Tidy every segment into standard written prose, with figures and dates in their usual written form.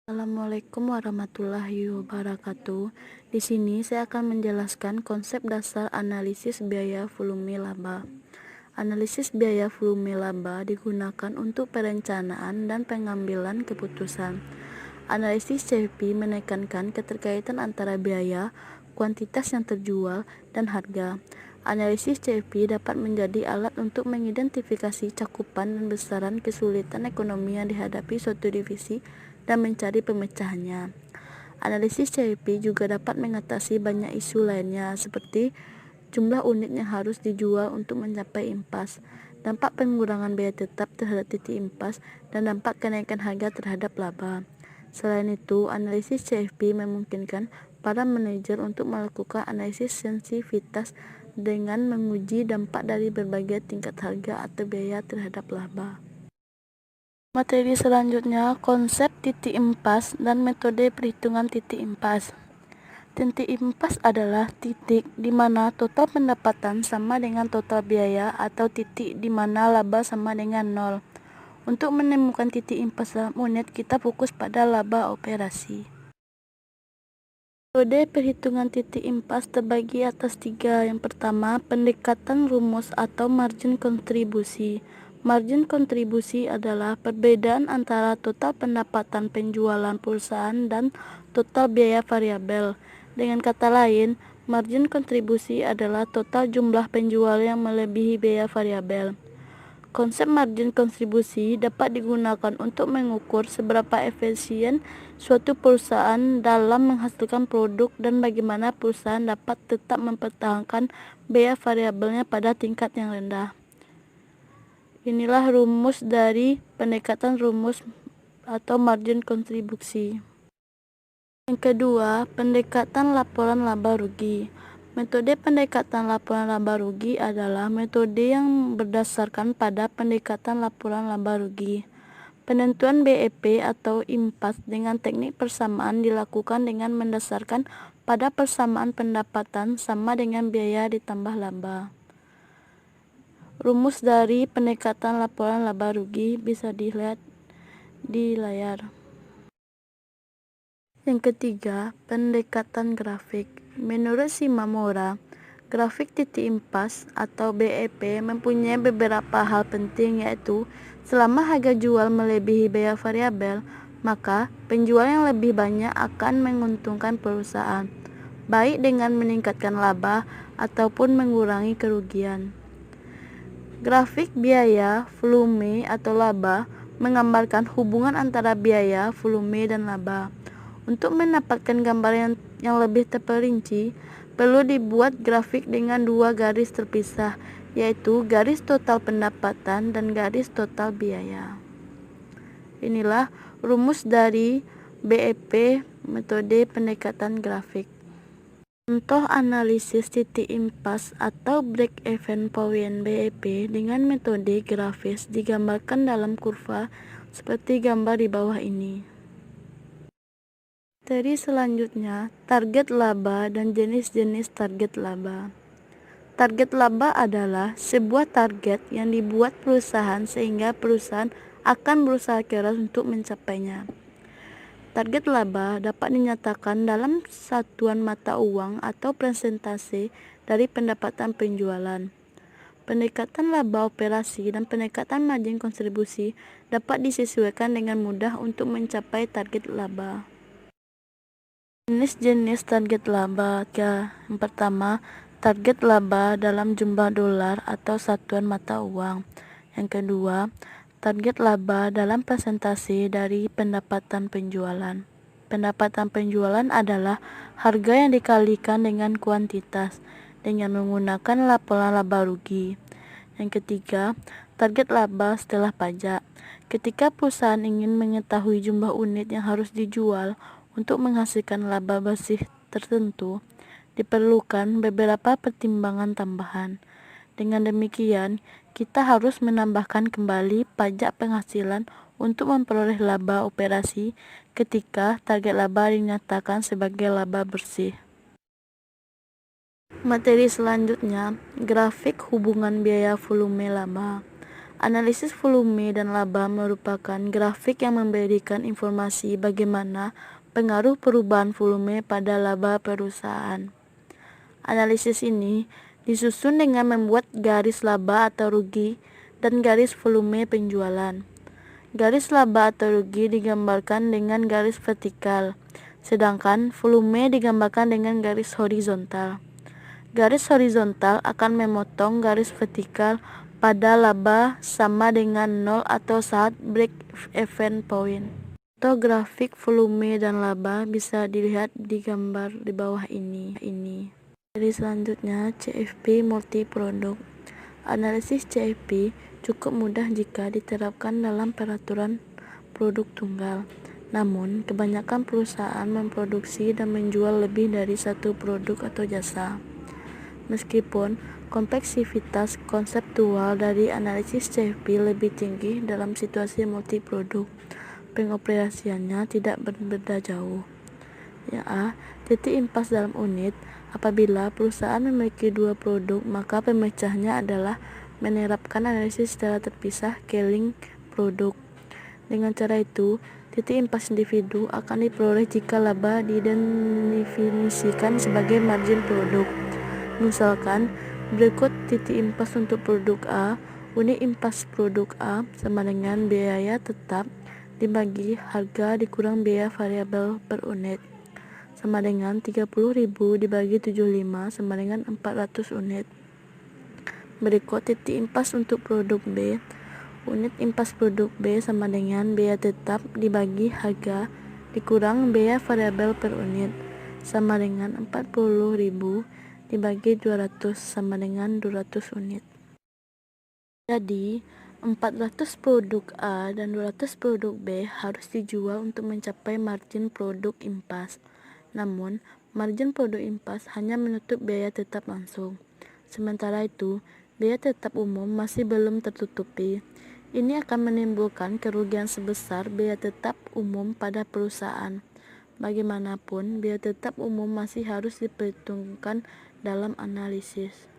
Assalamualaikum warahmatullahi wabarakatuh. Di sini saya akan menjelaskan konsep dasar analisis biaya volume laba. Analisis biaya volume laba digunakan untuk perencanaan dan pengambilan keputusan. Analisis CFP menekankan keterkaitan antara biaya, kuantitas yang terjual, dan harga. Analisis CFP dapat menjadi alat untuk mengidentifikasi cakupan dan besaran kesulitan ekonomi yang dihadapi suatu divisi dan mencari pemecahannya. Analisis CFP juga dapat mengatasi banyak isu lainnya seperti jumlah unit yang harus dijual untuk mencapai impas, dampak pengurangan biaya tetap terhadap titik impas, dan dampak kenaikan harga terhadap laba. Selain itu, analisis CFP memungkinkan para manajer untuk melakukan analisis sensitivitas dengan menguji dampak dari berbagai tingkat harga atau biaya terhadap laba. Materi selanjutnya, konsep titik impas dan metode perhitungan titik impas. Titik impas adalah titik di mana total pendapatan sama dengan total biaya atau titik di mana laba sama dengan nol. Untuk menemukan titik impas dalam unit, kita fokus pada laba operasi. Metode perhitungan titik impas terbagi atas 3. Yang pertama, pendekatan rumus atau margin kontribusi. Margin kontribusi adalah perbedaan antara total pendapatan penjualan perusahaan dan total biaya variabel. Dengan kata lain, margin kontribusi adalah total jumlah penjual yang melebihi biaya variabel. Konsep margin kontribusi dapat digunakan untuk mengukur seberapa efisien suatu perusahaan dalam menghasilkan produk dan bagaimana perusahaan dapat tetap mempertahankan biaya variabelnya pada tingkat yang rendah. Inilah rumus dari pendekatan rumus atau margin kontribusi. Yang kedua, pendekatan laporan laba rugi. Metode pendekatan laporan laba rugi adalah metode yang berdasarkan pada pendekatan laporan laba rugi. Penentuan BEP atau impas dengan teknik persamaan dilakukan dengan mendasarkan pada persamaan pendapatan sama dengan biaya ditambah laba. Rumus dari pendekatan laporan laba rugi bisa dilihat di layar. Yang ketiga, pendekatan grafik. Menurut Shimamura, grafik titik impas atau BEP mempunyai beberapa hal penting, yaitu selama harga jual melebihi biaya variabel, maka penjual yang lebih banyak akan menguntungkan perusahaan, baik dengan meningkatkan laba ataupun mengurangi kerugian. Grafik biaya, volume, atau laba menggambarkan hubungan antara biaya, volume, dan laba. Untuk mendapatkan gambaran yang lebih terperinci, perlu dibuat grafik dengan 2 garis terpisah, yaitu garis total pendapatan dan garis total biaya. Inilah rumus dari BEP, metode pendekatan grafik. Contoh analisis titik impas atau break-even point BEP dengan metode grafis digambarkan dalam kurva seperti gambar di bawah ini. Materi selanjutnya, target laba dan jenis-jenis target laba. Target laba adalah sebuah target yang dibuat perusahaan sehingga perusahaan akan berusaha keras untuk mencapainya. Target laba dapat dinyatakan dalam satuan mata uang atau persentase dari pendapatan penjualan. Pendekatan laba operasi dan pendekatan margin kontribusi dapat disesuaikan dengan mudah untuk mencapai target laba. Jenis-jenis target laba. Yang pertama, target laba dalam jumlah dolar atau satuan mata uang. Yang kedua, target laba dalam persentase dari pendapatan penjualan. Pendapatan penjualan adalah harga yang dikalikan dengan kuantitas dengan menggunakan laporan laba rugi. Yang ketiga, target laba setelah pajak. Ketika perusahaan ingin mengetahui jumlah unit yang harus dijual untuk menghasilkan laba bersih tertentu, diperlukan beberapa pertimbangan tambahan. Dengan demikian, kita harus menambahkan kembali pajak penghasilan untuk memperoleh laba operasi ketika target laba dinyatakan sebagai laba bersih. Materi selanjutnya, grafik hubungan biaya volume laba. Analisis volume dan laba merupakan grafik yang memberikan informasi bagaimana pengaruh perubahan volume pada laba perusahaan. Analisis ini disusun dengan membuat garis laba atau rugi dan garis volume penjualan. Garis laba atau rugi digambarkan dengan garis vertikal, sedangkan volume digambarkan dengan garis horizontal. Garis horizontal akan memotong garis vertikal pada laba sama dengan 0 atau saat break-even point. Contoh grafik volume dan laba bisa dilihat di gambar di bawah ini. Jadi selanjutnya CFP multiproduk. Analisis CFP cukup mudah jika diterapkan dalam peraturan produk tunggal. Namun, kebanyakan perusahaan memproduksi dan menjual lebih dari satu produk atau jasa. Meskipun kompleksitas konseptual dari analisis CFP lebih tinggi dalam situasi multiproduk, pengoperasiannya tidak berbeda jauh. Yang A. Titik impas dalam unit. Apabila perusahaan memiliki dua produk, maka pemecahnya adalah menerapkan analisis secara terpisah scaling produk. Dengan cara itu, titik impas individu akan diperoleh jika laba didefinisikan sebagai margin produk. Misalkan, berikut titik impas untuk produk A. Unit impas produk A sama dengan biaya tetap dibagi harga dikurang biaya variabel per unit, sama dengan 30.000 dibagi 75 sama dengan 400 unit. Berikut titik impas untuk produk B. Unit impas produk B sama dengan biaya tetap dibagi harga dikurang biaya variabel per unit, sama dengan 40.000 dibagi 200 sama dengan 200 unit. Jadi, 400 produk A dan 200 produk B harus dijual untuk mencapai margin produk impas. Namun, margin produk impas hanya menutup biaya tetap langsung. Sementara itu, biaya tetap umum masih belum tertutupi. Ini akan menimbulkan kerugian sebesar biaya tetap umum pada perusahaan. Bagaimanapun, biaya tetap umum masih harus diperhitungkan dalam analisis.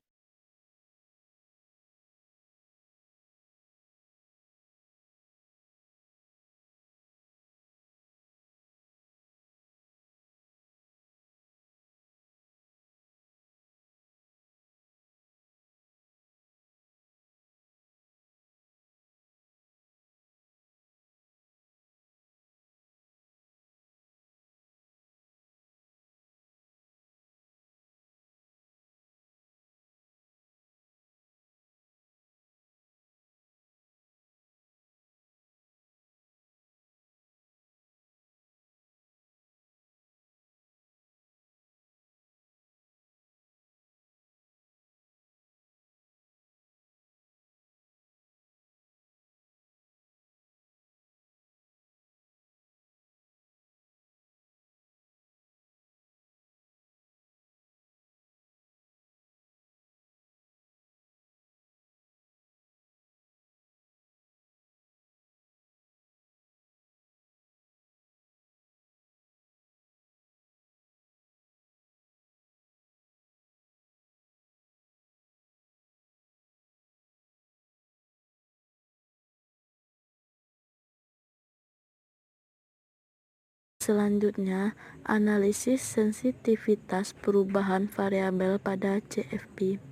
Selanjutnya, analisis sensitivitas perubahan variabel pada CFP.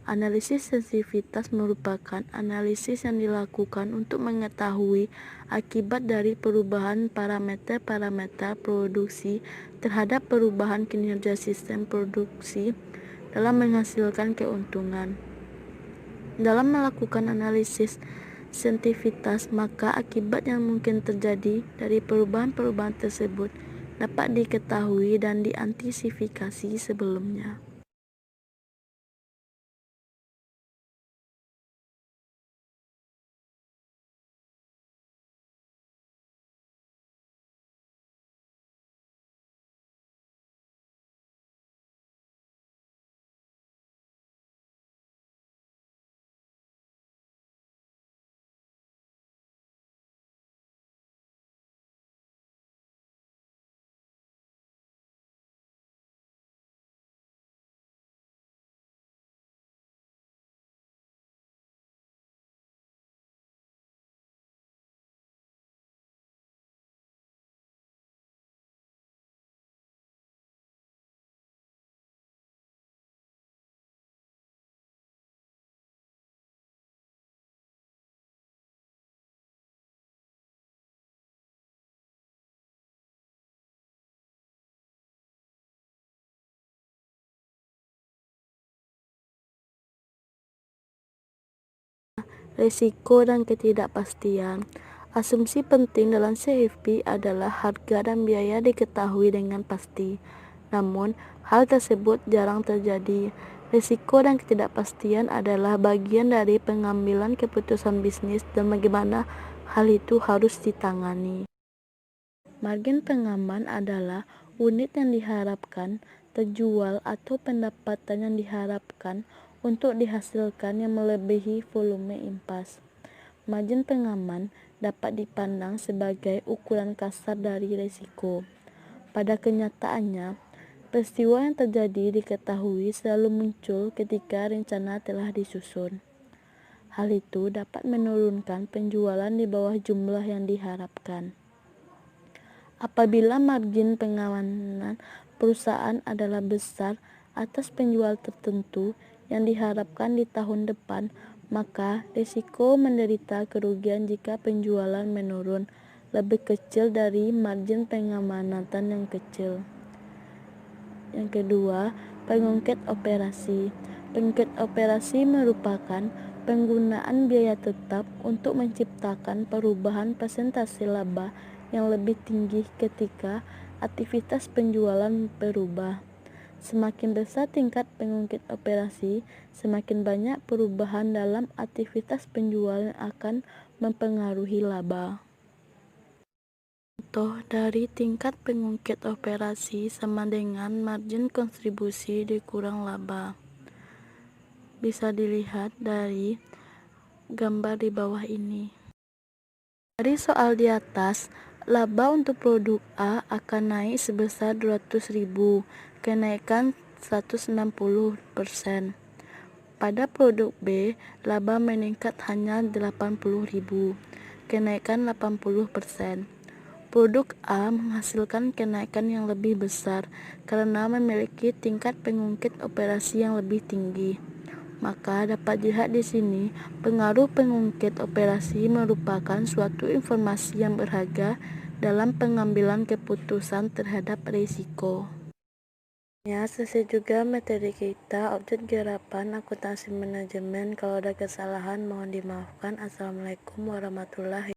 Analisis sensitivitas merupakan analisis yang dilakukan untuk mengetahui akibat dari perubahan parameter-parameter produksi terhadap perubahan kinerja sistem produksi dalam menghasilkan keuntungan. Dalam melakukan analisis sensitivitas, maka akibat yang mungkin terjadi dari perubahan-perubahan tersebut dapat diketahui dan diantisipasi sebelumnya. Risiko dan ketidakpastian. Asumsi penting dalam CFP adalah harga dan biaya diketahui dengan pasti. Namun, hal tersebut jarang terjadi. Risiko dan ketidakpastian adalah bagian dari pengambilan keputusan bisnis dan bagaimana hal itu harus ditangani. Margin pengaman adalah unit yang diharapkan terjual atau pendapatan yang diharapkan untuk dihasilkan yang melebihi volume impas. Margin pengaman dapat dipandang sebagai ukuran kasar dari risiko. Pada kenyataannya, peristiwa yang terjadi diketahui selalu muncul ketika rencana telah disusun. Hal itu dapat menurunkan penjualan di bawah jumlah yang diharapkan. Apabila margin pengamanan perusahaan adalah besar atas penjual tertentu yang diharapkan di tahun depan, maka risiko menderita kerugian jika penjualan menurun lebih kecil dari margin pengamanan yang kecil. Yang kedua, pengungkit operasi. Pengungkit operasi merupakan penggunaan biaya tetap untuk menciptakan perubahan persentase laba yang lebih tinggi ketika aktivitas penjualan berubah. Semakin besar tingkat pengungkit operasi, semakin banyak perubahan dalam aktivitas penjualan akan mempengaruhi laba. Contoh dari tingkat pengungkit operasi sama dengan margin kontribusi dikurang laba. Bisa dilihat dari gambar di bawah ini. Dari soal di atas, laba untuk produk A akan naik sebesar 200.000, kenaikan 160%. Pada produk B, laba meningkat hanya 80.000, kenaikan 80%. Produk A menghasilkan kenaikan yang lebih besar karena memiliki tingkat pengungkit operasi yang lebih tinggi. Maka dapat dilihat di sini, pengaruh pengungkit operasi merupakan suatu informasi yang berharga dalam pengambilan keputusan terhadap risiko. Ya, selesai juga materi kita, objek garapan akuntansi manajemen. Kalau ada kesalahan mohon dimaafkan. Assalamualaikum warahmatullahi wabarakatuh.